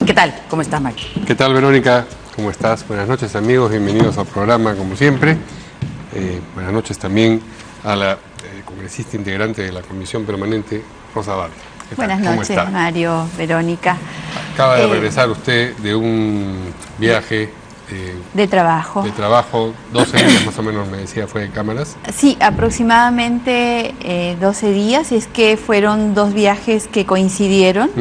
¿Qué tal? ¿Cómo estás, Mario? ¿Qué tal, Verónica? ¿Cómo estás? Buenas noches, amigos. Bienvenidos al programa, como siempre. Buenas noches también a la congresista integrante de la Comisión Permanente, Rosa Baldi. Buenas noches, Mario, Verónica. Acaba de regresar usted de un viaje de trabajo. 12 días más o menos, me decía, fue de cámaras. Sí, aproximadamente 12 días, es que fueron dos viajes que coincidieron.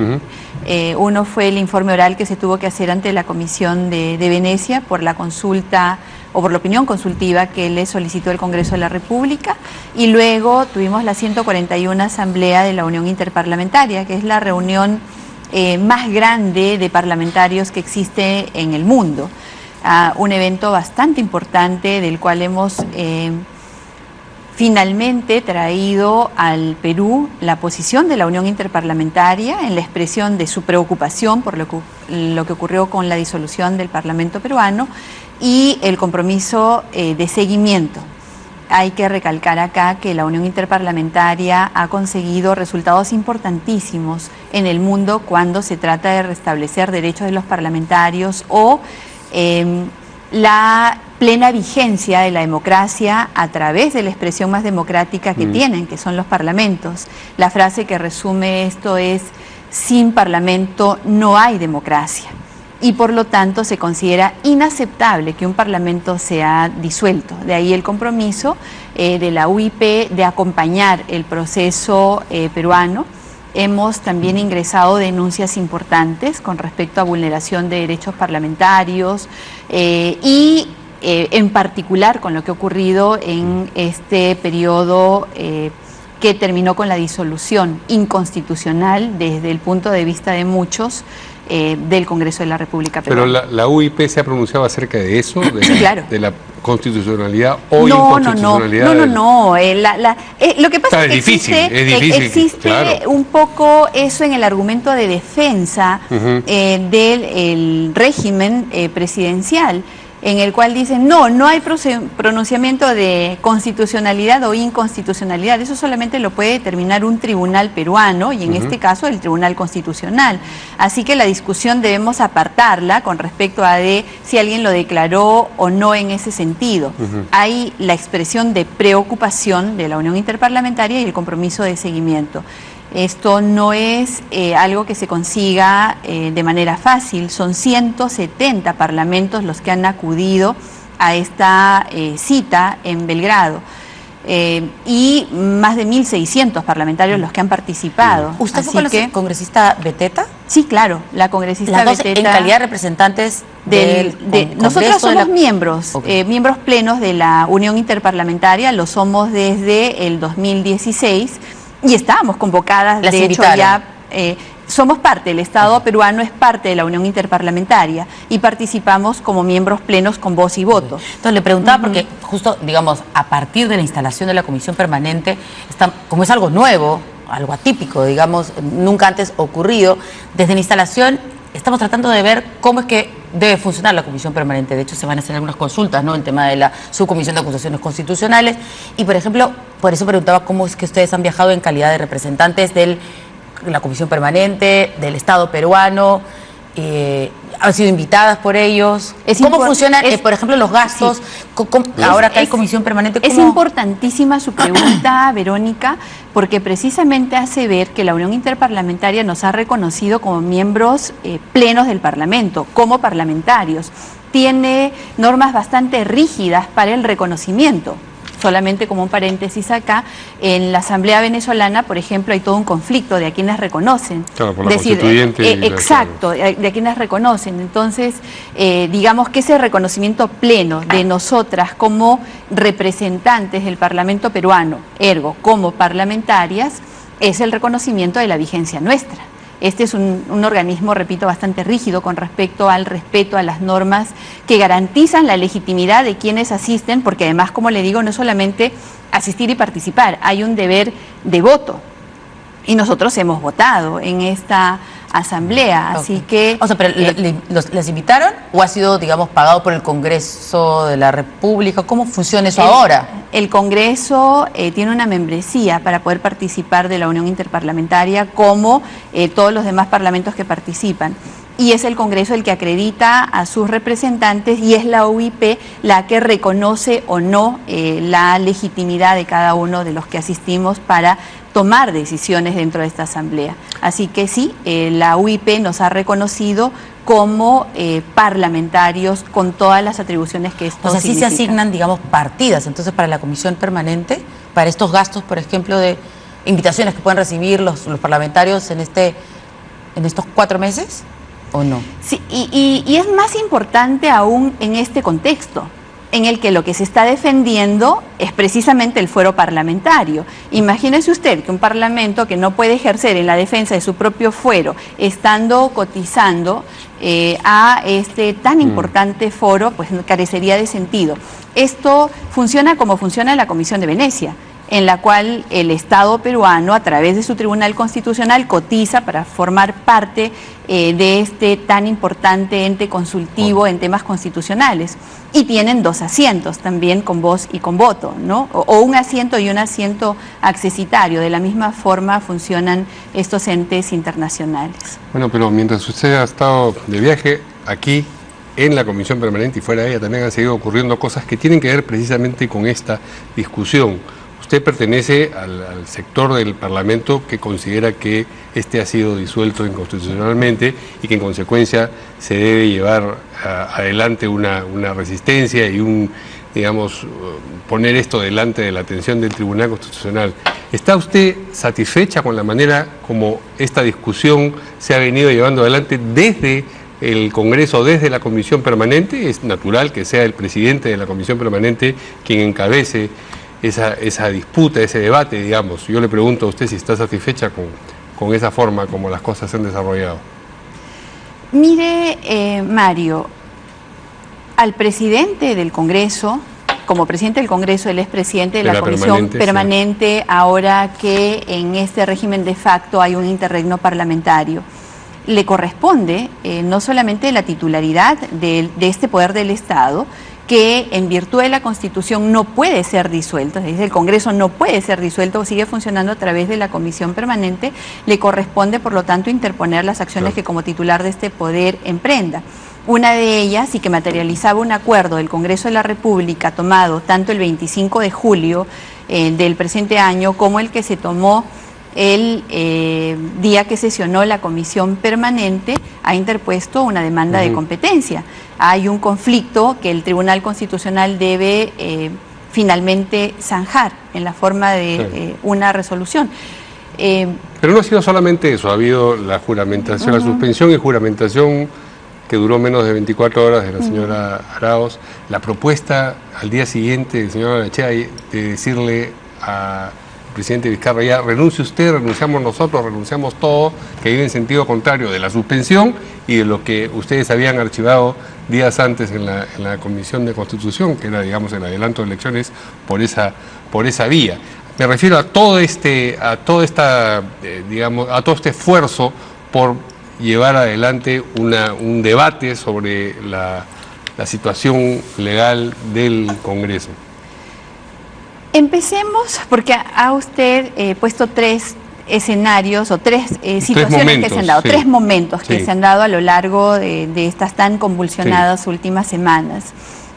Uno fue el informe oral que se tuvo que hacer ante la Comisión de Venecia por la consulta o por la opinión consultiva que le solicitó el Congreso de la República, y luego tuvimos la 141 Asamblea de la Unión Interparlamentaria, que es la reunión más grande de parlamentarios que existe en el mundo. Un evento bastante importante del cual hemos finalmente traído al Perú la posición de la Unión Interparlamentaria en la expresión de su preocupación por lo que ocurrió con la disolución del Parlamento peruano y el compromiso de seguimiento. Hay que recalcar acá que la Unión Interparlamentaria ha conseguido resultados importantísimos en el mundo cuando se trata de restablecer derechos de los parlamentarios o la plena vigencia de la democracia a través de la expresión más democrática que tienen, que son los parlamentos. La frase que resume esto es: sin parlamento no hay democracia. Y por lo tanto se considera inaceptable que un parlamento sea disuelto. De ahí el compromiso de la UIP de acompañar el proceso peruano. Hemos también ingresado denuncias importantes con respecto a vulneración de derechos parlamentarios y en particular con lo que ha ocurrido en este periodo que terminó con la disolución inconstitucional desde el punto de vista de muchos del Congreso de la República Peruana. Pero la UIP se ha pronunciado acerca de eso, claro, de la constitucionalidad o inconstitucionalidad. No. Lo que pasa es que existe claro, un poco eso en el argumento de defensa del régimen presidencial, en el cual dicen no hay pronunciamiento de constitucionalidad o inconstitucionalidad. Eso solamente lo puede determinar un tribunal peruano y en este caso el Tribunal Constitucional. Así que la discusión debemos apartarla con respecto a de si alguien lo declaró o no en ese sentido. Hay la expresión de preocupación de la Unión Interparlamentaria y el compromiso de seguimiento. Esto no es algo que se consiga de manera fácil. Son 170 parlamentos los que han acudido a esta cita en Belgrado y más de 1.600 parlamentarios los que han participado. ¿Usted fue con la congresista Beteta? Sí, claro, la congresista Beteta. En calidad de representantes nosotros somos miembros plenos de la Unión Interparlamentaria, lo somos desde el 2016. Y estábamos convocadas, de hecho ya somos parte, el Estado peruano es parte de la Unión Interparlamentaria y participamos como miembros plenos con voz y voto. Entonces le preguntaba porque justo, digamos, a partir de la instalación de la Comisión Permanente, como es algo nuevo, algo atípico, digamos, nunca antes ocurrido, desde la instalación estamos tratando de ver cómo es que debe funcionar la Comisión Permanente. De hecho, se van a hacer algunas consultas, ¿no?, el tema de la Subcomisión de Acusaciones Constitucionales. Y, por ejemplo, por eso preguntaba cómo es que ustedes han viajado en calidad de representantes de la Comisión Permanente, del Estado peruano, han sido invitadas por ellos. ¿Cómo funcionan, por ejemplo, los gastos? Sí. Ahora que hay Comisión Permanente, ¿cómo? Es importantísima su pregunta, Verónica, porque precisamente hace ver que la Unión Interparlamentaria nos ha reconocido como miembros plenos del Parlamento, como parlamentarios. Tiene normas bastante rígidas para el reconocimiento. Solamente como un paréntesis acá, en la Asamblea Venezolana, por ejemplo, hay todo un conflicto de a quienes reconocen. Claro, por la constituyente. Exacto, de a quienes reconocen. Entonces, digamos que ese reconocimiento pleno de nosotras como representantes del Parlamento peruano, ergo, como parlamentarias, es el reconocimiento de la vigencia nuestra. Este es un organismo, repito, bastante rígido con respecto al respeto a las normas que garantizan la legitimidad de quienes asisten, porque además, como le digo, no es solamente asistir y participar, hay un deber de voto. Y nosotros hemos votado en esta asamblea, así que... O sea, pero ¿les invitaron o ha sido, digamos, pagado por el Congreso de la República? ¿Cómo funciona eso ahora? El Congreso tiene una membresía para poder participar de la Unión Interparlamentaria, como todos los demás parlamentos que participan. y es el Congreso el que acredita a sus representantes y es la OIP la que reconoce o no la legitimidad de cada uno de los que asistimos para tomar decisiones dentro de esta asamblea. Así que sí, la UIP nos ha reconocido como parlamentarios con todas las atribuciones que esto significa. O sea, sí se asignan, digamos, partidas, entonces, para la comisión permanente, para estos gastos, por ejemplo, de invitaciones que pueden recibir los parlamentarios en estos 4 meses, ¿o no? Sí, y es más importante aún en este contexto, en el que lo que se está defendiendo es precisamente el fuero parlamentario. Imagínese usted que un parlamento que no puede ejercer en la defensa de su propio fuero, estando cotizando a este tan importante foro, pues carecería de sentido. Esto funciona como funciona la Comisión de Venecia, en la cual el Estado peruano, a través de su Tribunal Constitucional, cotiza para formar parte de este tan importante ente consultivo en temas constitucionales. Y tienen 2 asientos también con voz y con voto, ¿no? O un asiento y un asiento accesitario. De la misma forma funcionan estos entes internacionales. Bueno, pero mientras usted ha estado de viaje aquí, en la Comisión Permanente y fuera de ella, también han seguido ocurriendo cosas que tienen que ver precisamente con esta discusión. Usted pertenece al sector del Parlamento que considera que este ha sido disuelto inconstitucionalmente y que en consecuencia se debe llevar adelante una resistencia y digamos, poner esto delante de la atención del Tribunal Constitucional. ¿Está usted satisfecha con la manera como esta discusión se ha venido llevando adelante desde el Congreso, desde la Comisión Permanente? Es natural que sea el presidente de la Comisión Permanente quien encabece esa disputa, ese debate, digamos. Yo le pregunto a usted si está satisfecha con esa forma como las cosas se han desarrollado. Mire, Mario, al presidente del Congreso, como presidente del Congreso, él es presidente de la Comisión Permanente, sí. Ahora que en este régimen de facto hay un interregno parlamentario. Le corresponde no solamente la titularidad de este poder del Estado, que en virtud de la Constitución no puede ser disuelto, es decir, el Congreso no puede ser disuelto, sigue funcionando a través de la Comisión Permanente, le corresponde, por lo tanto, interponer las acciones que como titular de este poder emprenda. Una de ellas, y que materializaba un acuerdo del Congreso de la República tomado tanto el 25 de julio del presente año como el que se tomó el día que sesionó la Comisión Permanente, ha interpuesto una demanda de competencia. Hay un conflicto que el Tribunal Constitucional debe finalmente zanjar en la forma de una resolución. Pero no ha sido solamente eso, ha habido la juramentación, la suspensión y juramentación que duró menos de 24 horas de la señora Arauz, la propuesta al día siguiente del señor Arachea de decirle al presidente Vizcarra: ya renuncie usted, renunciamos nosotros, renunciamos todos, que iba en sentido contrario de la suspensión y de lo que ustedes habían archivado días antes en la Comisión de Constitución, que era, digamos, el adelanto de elecciones por esa vía. Me refiero a todo este esfuerzo por llevar adelante un debate sobre la situación legal del Congreso. Empecemos porque ha usted puesto 3 escenarios o 3 situaciones que se han dado, 3 momentos que se han dado a lo largo de estas tan convulsionadas últimas semanas.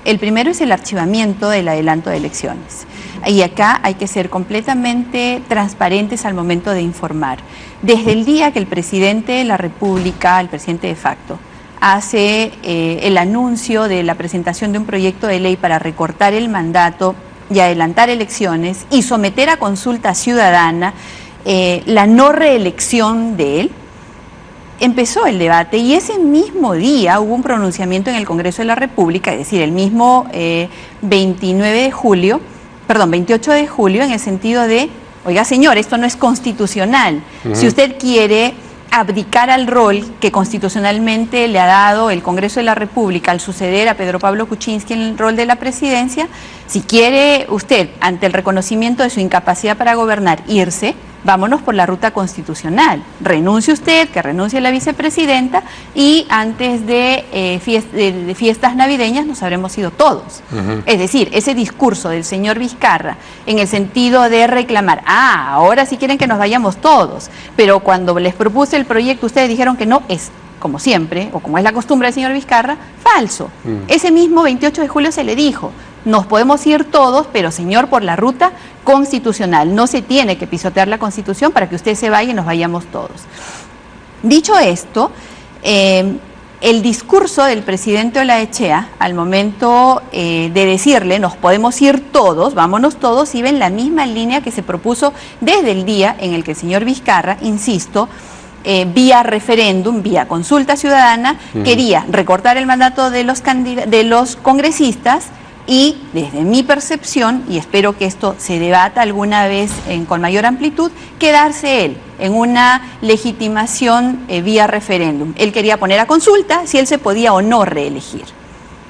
El primero es el archivamiento del adelanto de elecciones. Y acá hay que ser completamente transparentes al momento de informar. Desde el día que el presidente de la República, el presidente de facto, hace el anuncio de la presentación de un proyecto de ley para recortar el mandato y adelantar elecciones y someter a consulta ciudadana la no reelección de él, empezó el debate y ese mismo día hubo un pronunciamiento en el Congreso de la República, es decir, el mismo 28 de julio, en el sentido de: oiga, señor, esto no es constitucional. Si usted quiere abdicar al rol que constitucionalmente le ha dado el Congreso de la República al suceder a Pedro Pablo Kuczynski en el rol de la presidencia, si quiere usted, ante el reconocimiento de su incapacidad para gobernar, irse, vámonos por la ruta constitucional. Renuncie usted, que renuncie la vicepresidenta, y antes de fiestas navideñas nos habremos ido todos. Es decir, ese discurso del señor Vizcarra en el sentido de reclamar: ahora sí quieren que nos vayamos todos, pero cuando les propuse el proyecto ustedes dijeron que no, es como siempre, o como es la costumbre del señor Vizcarra, falso. Ese mismo 28 de julio se le dijo, nos podemos ir todos, pero señor, por la ruta constitucional. No se tiene que pisotear la Constitución para que usted se vaya y nos vayamos todos. Dicho esto, el discurso del presidente Olaechea, al momento de decirle nos podemos ir todos, vámonos todos, iba en la misma línea que se propuso desde el día en el que el señor Vizcarra, insisto, vía referéndum, vía consulta ciudadana, quería recortar el mandato de los congresistas y, desde mi percepción, y espero que esto se debata alguna vez con mayor amplitud, quedarse él en una legitimación vía referéndum. Él quería poner a consulta si él se podía o no reelegir.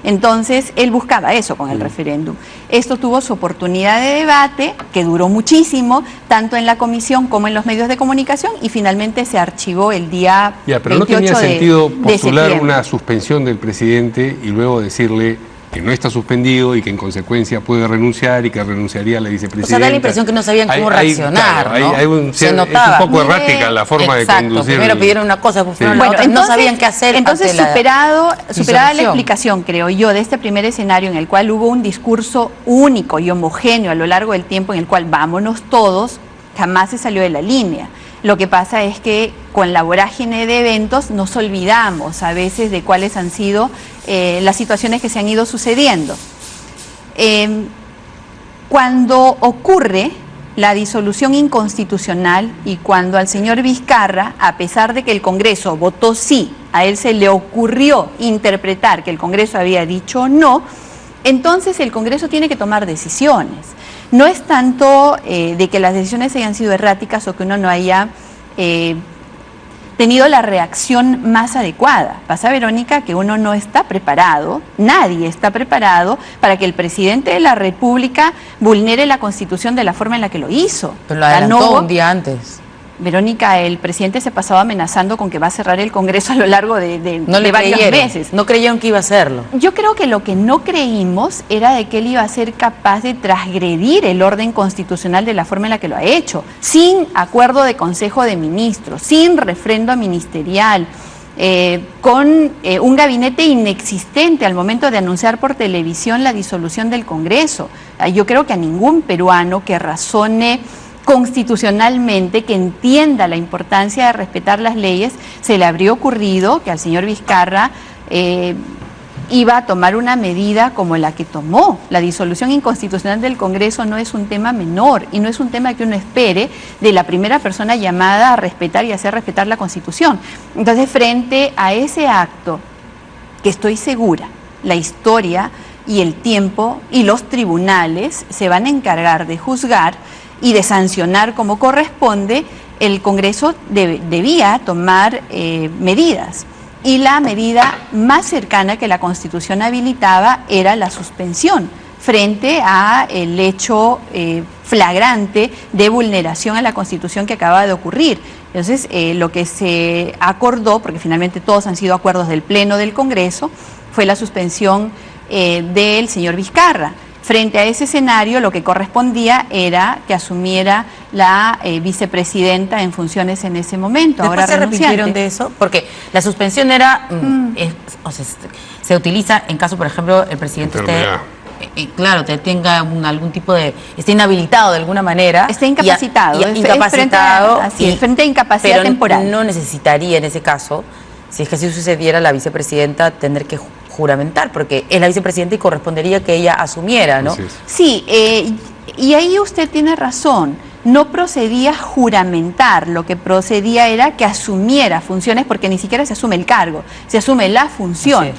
Entonces, él buscaba eso con el referéndum. Esto tuvo su oportunidad de debate, que duró muchísimo, tanto en la comisión como en los medios de comunicación, y finalmente se archivó el día 28 de septiembre. Pero no tenía sentido postular una suspensión del presidente y luego decirle que no está suspendido y que en consecuencia puede renunciar y que renunciaría a la vicepresidenta. O sea, da la impresión que no sabían cómo reaccionar, claro, ¿no? Se notaba. Es un poco errática la forma de conducir. Primero pidieron una cosa, después la otra, no sabían qué hacer. Entonces, superada la explicación, creo yo, de este primer escenario en el cual hubo un discurso único y homogéneo a lo largo del tiempo en el cual vámonos todos, jamás se salió de la línea. Lo que pasa es que con la vorágine de eventos nos olvidamos a veces de cuáles han sido las situaciones que se han ido sucediendo. Cuando ocurre la disolución inconstitucional y cuando al señor Vizcarra, a pesar de que el Congreso votó sí, a él se le ocurrió interpretar que el Congreso había dicho no, entonces el Congreso tiene que tomar decisiones. No es tanto de que las decisiones hayan sido erráticas o que uno no haya tenido la reacción más adecuada. Pasa, Verónica, que uno no está preparado, nadie está preparado para que el presidente de la República vulnere la Constitución de la forma en la que lo hizo. Pero lo adelantó un día antes. Verónica, el presidente se pasaba amenazando con que va a cerrar el Congreso a lo largo de varios meses. No creyeron que iba a hacerlo. Yo creo que lo que no creímos era de que él iba a ser capaz de transgredir el orden constitucional de la forma en la que lo ha hecho, sin acuerdo de Consejo de Ministros, sin refrendo ministerial, con un gabinete inexistente al momento de anunciar por televisión la disolución del Congreso. Yo creo que a ningún peruano que razone constitucionalmente, que entienda la importancia de respetar las leyes, se le habría ocurrido que al señor Vizcarra iba a tomar una medida como la que tomó. La disolución inconstitucional del Congreso no es un tema menor y no es un tema que uno espere de la primera persona llamada a respetar y hacer respetar la Constitución. Entonces, frente a ese acto, que estoy segura, la historia y el tiempo y los tribunales se van a encargar de juzgar y de sancionar como corresponde, el Congreso debía tomar medidas. Y la medida más cercana que la Constitución habilitaba era la suspensión frente a el hecho flagrante de vulneración a la Constitución que acaba de ocurrir. Entonces, lo que se acordó, porque finalmente todos han sido acuerdos del Pleno del Congreso, fue la suspensión del señor Vizcarra. Frente a ese escenario, lo que correspondía era que asumiera la vicepresidenta en funciones en ese momento. Después se arrepintieron de eso, porque la suspensión era, o sea, se utiliza en caso, por ejemplo, el presidente claro, tenga algún tipo de, esté inhabilitado de alguna manera. Está incapacitado. Incapacitado. Frente a incapacidad temporal. No necesitaría en ese caso, si es que así sucediera, la vicepresidenta tener que juramentar, porque es la vicepresidenta y correspondería que ella asumiera, ¿no? Sí, y ahí usted tiene razón. No procedía juramentar, lo que procedía era que asumiera funciones, porque ni siquiera se asume el cargo, se asume la función.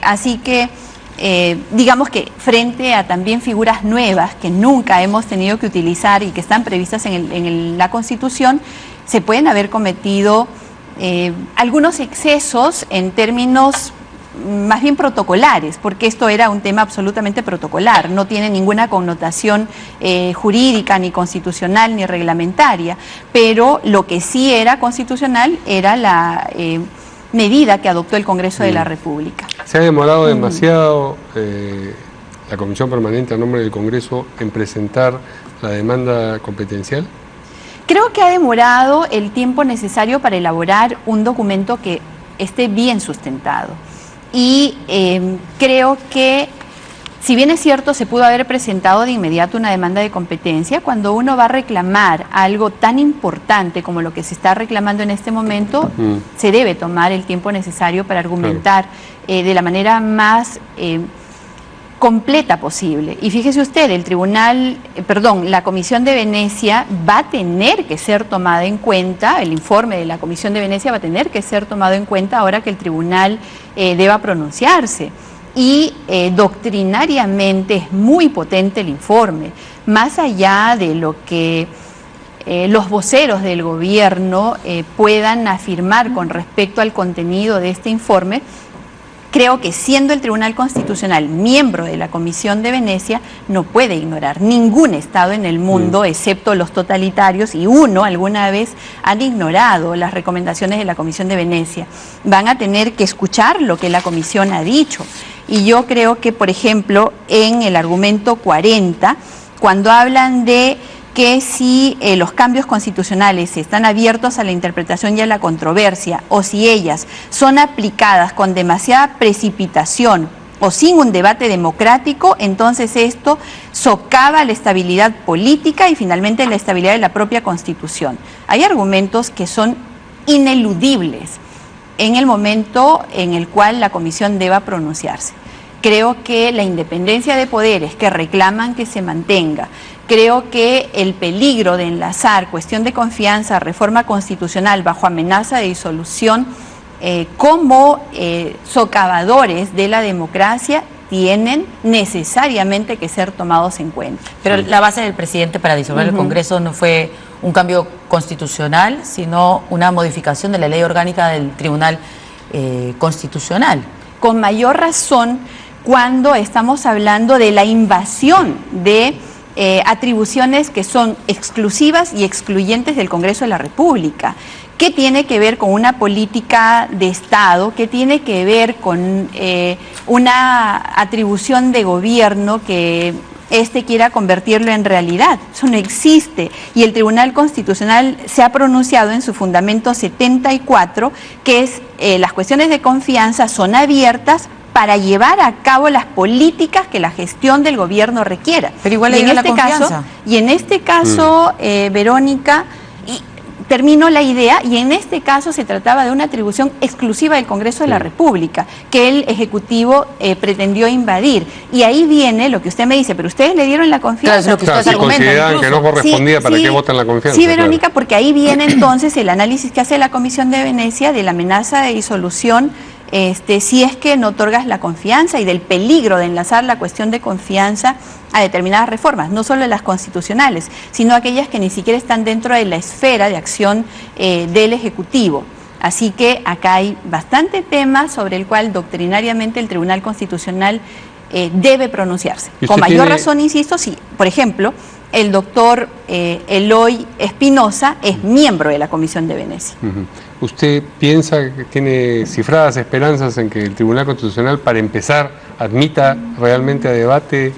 Así que, digamos que frente a también figuras nuevas que nunca hemos tenido que utilizar y que están previstas en la Constitución, se pueden haber cometido algunos excesos en términos más bien protocolares, porque esto era un tema absolutamente protocolar, no tiene ninguna connotación jurídica, ni constitucional, ni reglamentaria, pero lo que sí era constitucional era la medida que adoptó el Congreso de la República. ¿Se ha demorado demasiado la Comisión Permanente a nombre del Congreso en presentar la demanda competencial? Creo que ha demorado el tiempo necesario para elaborar un documento que esté bien sustentado. Y creo que, si bien es cierto, se pudo haber presentado de inmediato una demanda de competencia, cuando uno va a reclamar algo tan importante como lo que se está reclamando en este momento, se debe tomar el tiempo necesario para argumentar de la manera más completa posible. Y fíjese usted, la Comisión de Venecia va a tener que ser tomada en cuenta, el informe de la Comisión de Venecia va a tener que ser tomado en cuenta ahora que el tribunal deba pronunciarse. Y doctrinariamente es muy potente el informe, más allá de lo que los voceros del gobierno puedan afirmar con respecto al contenido de este informe. Creo que, siendo el Tribunal Constitucional miembro de la Comisión de Venecia, no puede ignorar ningún Estado en el mundo, excepto los totalitarios, y alguna vez han ignorado las recomendaciones de la Comisión de Venecia. Van a tener que escuchar lo que la Comisión ha dicho. Y yo creo que, por ejemplo, en el argumento 40, cuando hablan de que si los cambios constitucionales están abiertos a la interpretación y a la controversia, o si ellas son aplicadas con demasiada precipitación o sin un debate democrático, entonces esto socava la estabilidad política y finalmente la estabilidad de la propia Constitución. Hay argumentos que son ineludibles en el momento en el cual la Comisión deba pronunciarse. Creo que la independencia de poderes que reclaman que se mantenga, creo que el peligro de enlazar cuestión de confianza, reforma constitucional bajo amenaza de disolución como socavadores de la democracia tienen necesariamente que ser tomados en cuenta. Pero la base del presidente para disolver el Congreso no fue un cambio constitucional, sino una modificación de la ley orgánica del Tribunal Constitucional. Con mayor razón cuando estamos hablando de la invasión de atribuciones que son exclusivas y excluyentes del Congreso de la República. ¿Qué tiene que ver con una política de Estado? ¿Qué tiene que ver con una atribución de gobierno que quiera convertirlo en realidad? Eso no existe. Y el Tribunal Constitucional se ha pronunciado en su fundamento 74, que es las cuestiones de confianza son abiertas para llevar a cabo las políticas que la gestión del gobierno requiera. Pero igual hay la confianza. Y en este caso, Verónica, termino la idea, y en este caso se trataba de una atribución exclusiva del Congreso de la República, que el Ejecutivo pretendió invadir. Y ahí viene lo que usted me dice, pero ustedes le dieron la confianza. Claro, si consideraban que no correspondía, ¿para qué votan la confianza? Sí, Verónica, porque ahí viene entonces el análisis que hace la Comisión de Venecia de la amenaza de disolución si es que no otorgas la confianza, y del peligro de enlazar la cuestión de confianza a determinadas reformas, no solo las constitucionales, sino aquellas que ni siquiera están dentro de la esfera de acción del Ejecutivo. Así que acá hay bastante tema sobre el cual doctrinariamente el Tribunal Constitucional debe pronunciarse. Con mayor razón, insisto, si, por ejemplo, el doctor Eloy Espinosa es miembro de la Comisión de Venecia. ¿Usted piensa que tiene cifradas esperanzas en que el Tribunal Constitucional, para empezar, admita realmente a debate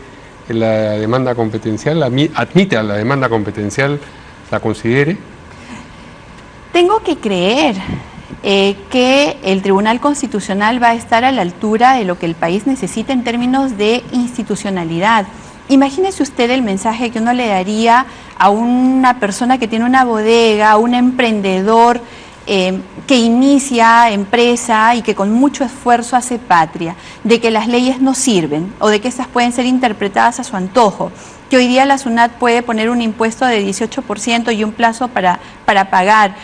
la demanda competencial, admite a la demanda competencial, la considere? Tengo que creer que el Tribunal Constitucional va a estar a la altura de lo que el país necesita en términos de institucionalidad. Imagínese usted el mensaje que uno le daría a una persona que tiene una bodega, a un emprendedor que inicia empresa y que con mucho esfuerzo hace patria, de que las leyes no sirven o de que estas pueden ser interpretadas a su antojo, que hoy día la SUNAT puede poner un impuesto de 18% y un plazo para pagar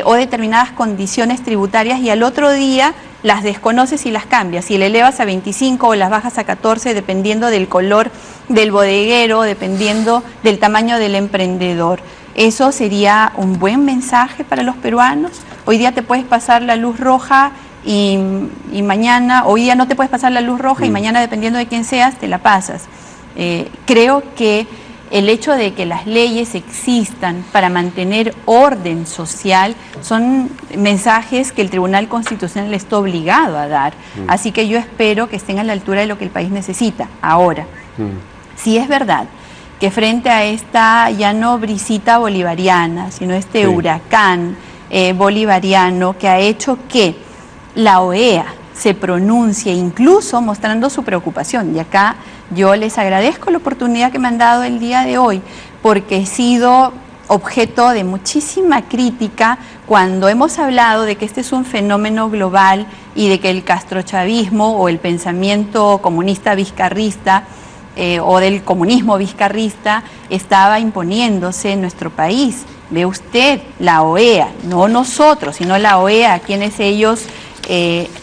o determinadas condiciones tributarias, y al otro día las desconoces y las cambias, y le elevas a 25 o las bajas a 14 dependiendo del color del bodeguero, dependiendo del tamaño del emprendedor. Eso sería un buen mensaje para los peruanos. Hoy día te puedes pasar la luz roja y mañana, hoy día no te puedes pasar la luz roja y mañana, dependiendo de quién seas, te la pasas. Creo que el hecho de que las leyes existan para mantener orden social son mensajes que el Tribunal Constitucional está obligado a dar. Así que yo espero que estén a la altura de lo que el país necesita. Ahora, si es verdad que frente a esta ya no brisita bolivariana, sino huracán bolivariano que ha hecho que la OEA se pronuncie, incluso mostrando su preocupación. Y acá yo les agradezco la oportunidad que me han dado el día de hoy, porque he sido objeto de muchísima crítica cuando hemos hablado de que este es un fenómeno global y de que el castrochavismo o el pensamiento comunista vizcarrista o del comunismo vizcarrista estaba imponiéndose en nuestro país. Ve usted, la OEA, no nosotros, sino la OEA, a quienes ellos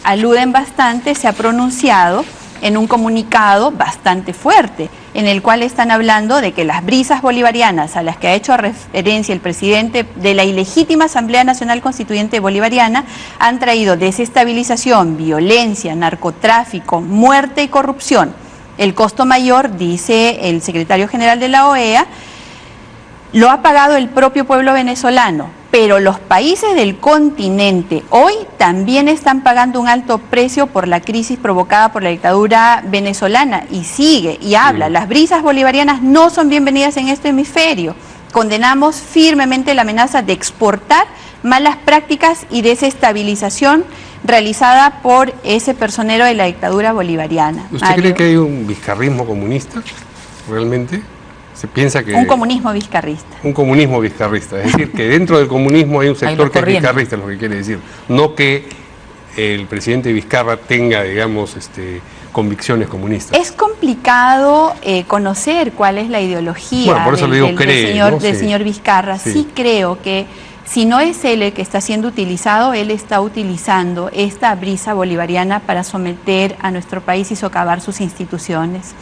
aluden bastante, se ha pronunciado en un comunicado bastante fuerte, en el cual están hablando de que las brisas bolivarianas a las que ha hecho referencia el presidente de la ilegítima Asamblea Nacional Constituyente Bolivariana han traído desestabilización, violencia, narcotráfico, muerte y corrupción. El costo mayor, dice el secretario general de la OEA, lo ha pagado el propio pueblo venezolano, pero los países del continente hoy también están pagando un alto precio por la crisis provocada por la dictadura venezolana. Y sigue y habla, las brisas bolivarianas no son bienvenidas en este hemisferio. Condenamos firmemente la amenaza de exportar malas prácticas y desestabilización realizada por ese personero de la dictadura bolivariana. ¿Usted cree que hay un vizcarrismo comunista realmente? Se piensa que... Un comunismo vizcarrista. Un comunismo vizcarrista, es decir, que dentro del comunismo hay un sector que es vizcarrista, es lo que quiere decir. No que el presidente Vizcarra tenga, digamos, convicciones comunistas. Es complicado conocer cuál es la ideología del señor Vizcarra. Sí creo que si no es él el que está siendo utilizado, él está utilizando esta brisa bolivariana para someter a nuestro país y socavar sus instituciones.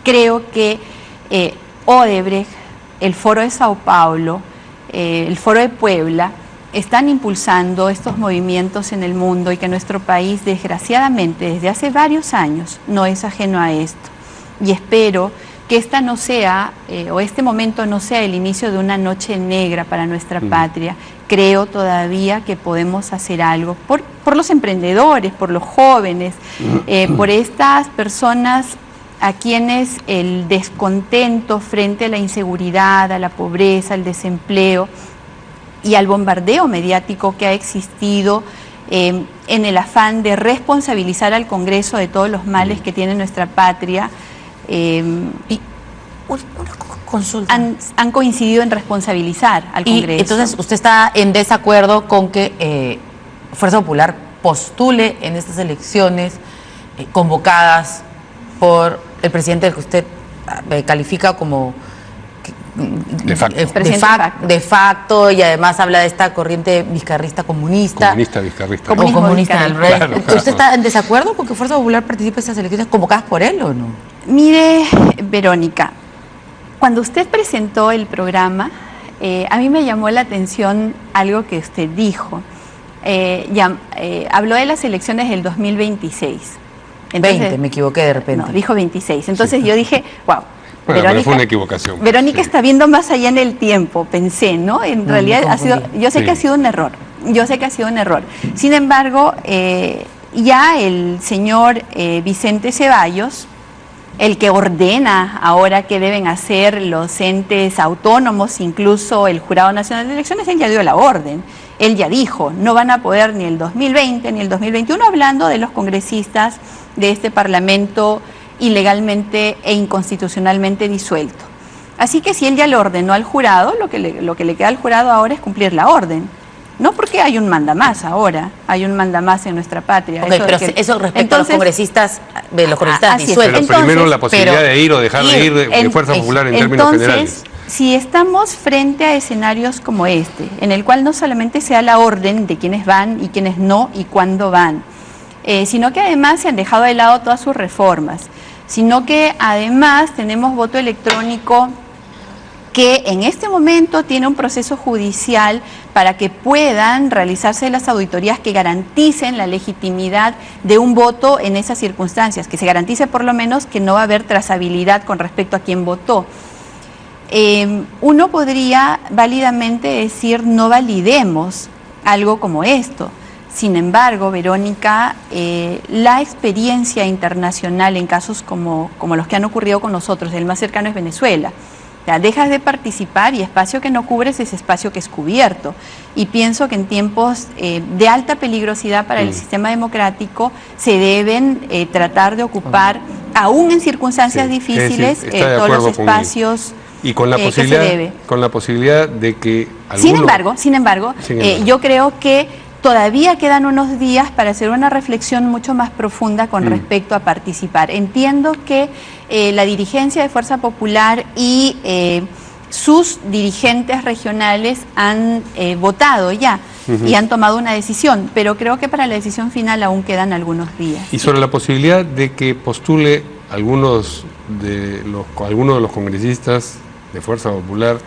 Creo que Odebrecht, el Foro de Sao Paulo, el Foro de Puebla, están impulsando estos movimientos en el mundo y que nuestro país, desgraciadamente, desde hace varios años, no es ajeno a esto. Y espero que esta no sea, o este momento no sea el inicio de una noche negra para nuestra patria. Creo todavía que podemos hacer algo por los emprendedores, por los jóvenes, por estas personas a quienes el descontento frente a la inseguridad, a la pobreza, al desempleo y al bombardeo mediático que ha existido en el afán de responsabilizar al Congreso de todos los males que tiene nuestra patria, consulta. Han coincidido en responsabilizar al Congreso. Y entonces, ¿usted está en desacuerdo con que Fuerza Popular postule en estas elecciones convocadas por el presidente del que usted califica como de facto, y además habla de esta corriente vizcarrista comunista? Comunista vizcarrista. Comunista. Claro. ¿Usted está en desacuerdo con que Fuerza Popular participe en estas elecciones convocadas por él o no? Mire, Verónica, cuando usted presentó el programa, a mí me llamó la atención algo que usted dijo. Habló de las elecciones del 2026. Entonces, 20, me equivoqué de repente. No, dijo 26. Entonces yo dije, wow. Bueno, pero fue una equivocación. Verónica está viendo más allá en el tiempo, pensé, ¿no? En realidad ha sido, yo sé que ha sido un error. Yo sé que ha sido un error. Sin embargo, ya el señor Vicente Ceballos, el que ordena ahora qué deben hacer los entes autónomos, incluso el Jurado Nacional de Elecciones, él ya dio la orden. Él ya dijo, no van a poder ni el 2020 ni el 2021, hablando de los congresistas de este Parlamento ilegalmente e inconstitucionalmente disuelto. Así que si él ya le ordenó al jurado, lo que le queda al jurado ahora es cumplir la orden. No porque hay un mandamás ahora, hay un mandamás en nuestra patria. Okay, pero eso respecto a los congresistas, los congresistas disueltos. Pero primero la posibilidad de ir o dejar de ir de Fuerza Popular en términos generales. Si estamos frente a escenarios como este, en el cual no solamente sea la orden de quiénes van y quiénes no y cuándo van, sino que además se han dejado de lado todas sus reformas, sino que además tenemos voto electrónico que en este momento tiene un proceso judicial para que puedan realizarse las auditorías que garanticen la legitimidad de un voto en esas circunstancias, que se garantice por lo menos que no va a haber trazabilidad con respecto a quién votó. Uno podría válidamente decir no validemos algo como esto. Sin embargo, Verónica, la experiencia internacional en casos como los que han ocurrido con nosotros, el más cercano es Venezuela. O sea, dejas de participar y espacio que no cubres es espacio que es cubierto. Y pienso que en tiempos de alta peligrosidad para el sistema democrático se deben tratar de ocupar, aún en circunstancias difíciles, todos los espacios y con la posibilidad de que Sin embargo, yo creo que todavía quedan unos días para hacer una reflexión mucho más profunda con respecto a participar. Entiendo que la dirigencia de Fuerza Popular y sus dirigentes regionales han votado ya y han tomado una decisión, pero creo que para la decisión final aún quedan algunos días. Y sobre la posibilidad de que postule algunos de los congresistas de Fuerza Popular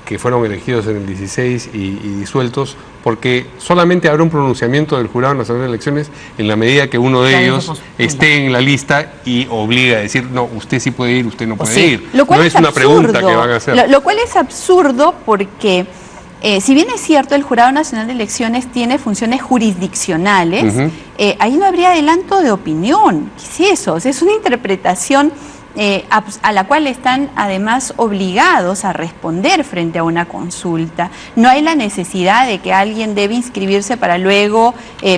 que fueron elegidos en el 16 y disueltos, porque solamente habrá un pronunciamiento del Jurado Nacional de Elecciones en la medida que uno de ellos esté en la lista y obliga a decir, no, usted sí puede ir, usted no puede ir. No es una pregunta que van a hacer. Lo cual es absurdo porque, si bien es cierto, el Jurado Nacional de Elecciones tiene funciones jurisdiccionales, ahí no habría adelanto de opinión. ¿Qué es eso? O sea, es una interpretación a la cual están además obligados a responder frente a una consulta. No hay la necesidad de que alguien debe inscribirse para luego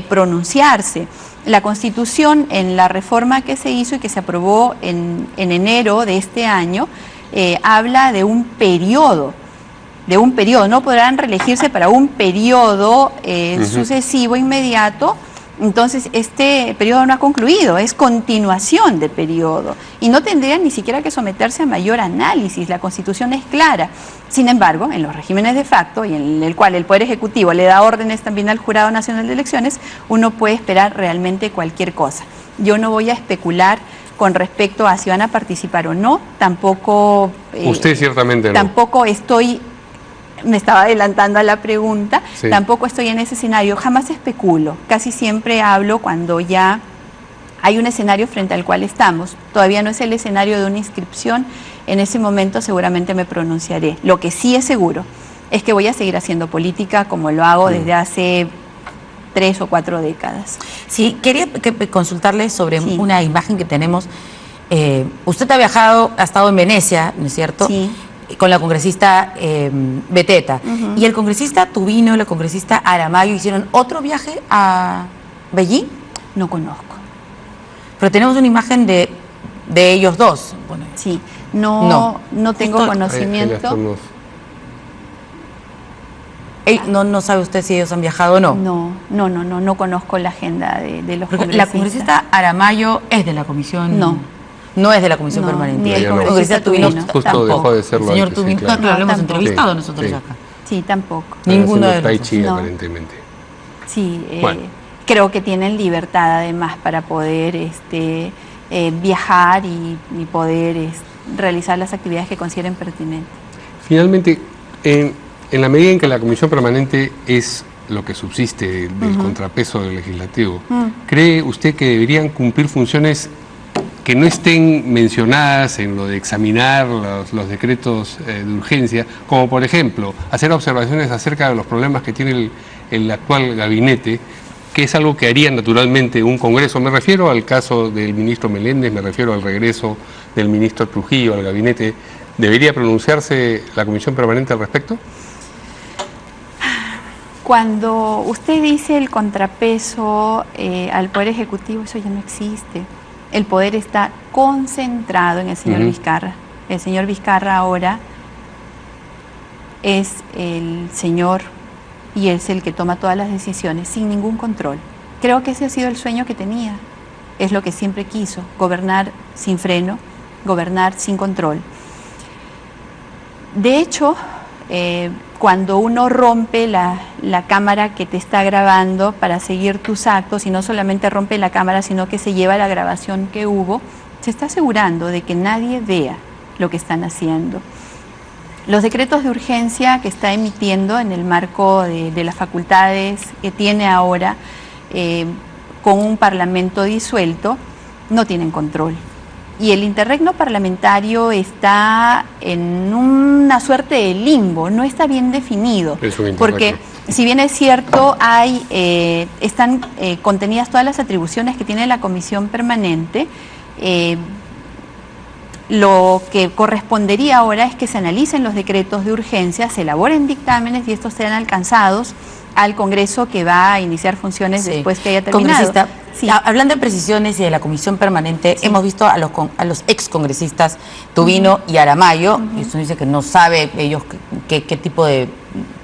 pronunciarse. La Constitución, en la reforma que se hizo y que se aprobó en enero de este año, habla de un periodo. No podrán reelegirse para un periodo sucesivo, inmediato. Entonces, este periodo no ha concluido, es continuación de periodo y no tendrían ni siquiera que someterse a mayor análisis. La Constitución es clara. Sin embargo, en los regímenes de facto y en el cual el Poder Ejecutivo le da órdenes también al Jurado Nacional de Elecciones, uno puede esperar realmente cualquier cosa. Yo no voy a especular con respecto a si van a participar o no, tampoco... Usted ciertamente no. Tampoco me estaba adelantando a la pregunta, tampoco estoy en ese escenario, jamás especulo, casi siempre hablo cuando ya hay un escenario frente al cual estamos, todavía no es el escenario de una inscripción, en ese momento seguramente me pronunciaré. Lo que sí es seguro es que voy a seguir haciendo política como lo hago desde hace 3 o 4 décadas. Sí, quería consultarle sobre una imagen que tenemos. Usted ha estado en Venecia, ¿no es cierto? Sí. Con la congresista Beteta. Y el congresista Tubino y la congresista Aramayo hicieron otro viaje a Beijing. No conozco. Pero tenemos una imagen de ellos dos. Bueno, sí, no tengo conocimiento. No sabe usted si ellos han viajado o no. No conozco la agenda de los congresistas. La congresista Aramayo es de la comisión. No es de la comisión permanente. Ni el congresista Tubino. Justo dejó de serlo. Señor Tubino, claro, lo hemos entrevistado nosotros acá. Sí, tampoco. Ninguno de los dos. Aparentemente. Sí, creo que tienen libertad además para poder viajar y poder realizar las actividades que consideren pertinentes. Finalmente, en la medida en que la comisión permanente es lo que subsiste del contrapeso del legislativo, ¿cree usted que deberían cumplir funciones que no estén mencionadas en lo de examinar los decretos de urgencia, como por ejemplo hacer observaciones acerca de los problemas que tiene el actual gabinete, que es algo que haría naturalmente un Congreso? Me refiero al caso del ministro Meléndez, me refiero al regreso del ministro Trujillo al gabinete. ¿Debería pronunciarse la comisión permanente al respecto? Cuando usted dice el contrapeso al Poder Ejecutivo, eso ya no existe. El poder está concentrado en el señor Vizcarra. El señor Vizcarra ahora es el señor y es el que toma todas las decisiones sin ningún control. Creo que ese ha sido el sueño que tenía. Es lo que siempre quiso, gobernar sin freno, gobernar sin control. De hecho, cuando uno rompe la cámara que te está grabando para seguir tus actos, y no solamente rompe la cámara, sino que se lleva la grabación que hubo, se está asegurando de que nadie vea lo que están haciendo. Los decretos de urgencia que está emitiendo en el marco de las facultades que tiene ahora, con un parlamento disuelto, no tienen control. Y el interregno parlamentario está en una suerte de limbo, no está bien definido, porque si bien es cierto, están contenidas todas las atribuciones que tiene la comisión permanente, Lo que correspondería ahora es que se analicen los decretos de urgencia, se elaboren dictámenes y estos sean alcanzados al Congreso, que va a iniciar funciones después que haya terminado. Sí. Hablando de precisiones y de la comisión permanente, hemos visto a los ex congresistas Tubino y Aramayo, y usted dice que no sabe ellos qué tipo de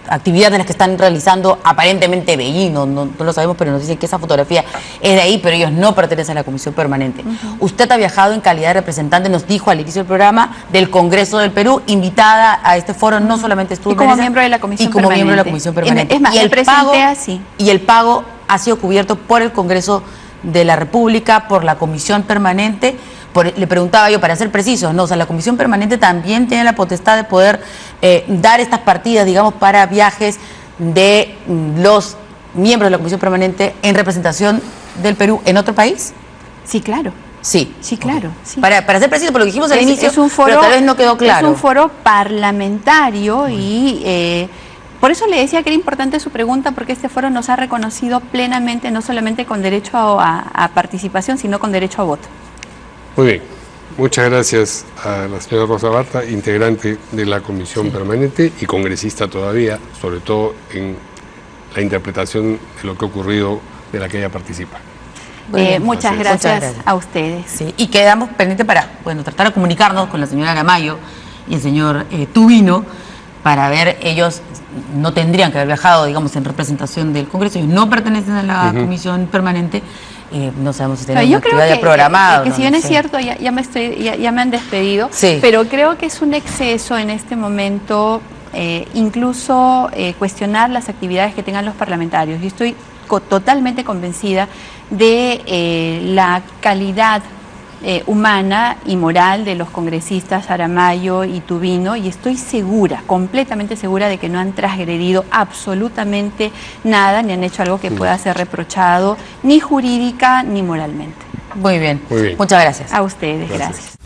actividades en las que están realizando, aparentemente Beijing, no lo sabemos, pero nos dicen que esa fotografía es de ahí, pero ellos no pertenecen a la comisión permanente. Usted ha viajado en calidad de representante, nos dijo al inicio del programa, del Congreso del Perú, invitada a este foro, no solamente estuvo como miembro de la comisión permanente. Es más, y el pago ha sido cubierto por el Congreso de la República, por la comisión permanente. Le preguntaba yo, para ser precisos, ¿no? O sea, la comisión permanente también tiene la potestad de poder dar estas partidas, digamos, para viajes de los miembros de la comisión permanente en representación del Perú en otro país. Sí, claro. Sí. Sí, claro. Sí. Para ser preciso, por lo que dijimos al inicio, es un foro, pero tal vez no quedó claro. Es un foro parlamentario y por eso le decía que era importante su pregunta, porque este foro nos ha reconocido plenamente, no solamente con derecho a participación, sino con derecho a voto. Muy bien, muchas gracias a la señora Rosa Barta, integrante de la comisión permanente y congresista todavía, sobre todo en la interpretación de lo que ha ocurrido, de la que ella participa. Muchas gracias a ustedes. Sí, y quedamos pendientes para tratar de comunicarnos con la señora Aramayo y el señor Tubino, para ver, ellos no tendrían que haber viajado, digamos, en representación del Congreso, ellos no pertenecen a la comisión permanente. No sabemos si tenemos una actividad ya programada. Si bien es cierto, ya me han despedido, pero creo que es un exceso en este momento incluso cuestionar las actividades que tengan los parlamentarios. Yo estoy totalmente convencida de la calidad humana y moral de los congresistas Aramayo y Tubino, y estoy segura, completamente segura, de que no han transgredido absolutamente nada, ni han hecho algo que pueda ser reprochado, ni jurídica ni moralmente. Muy bien. Muchas gracias. A ustedes, gracias.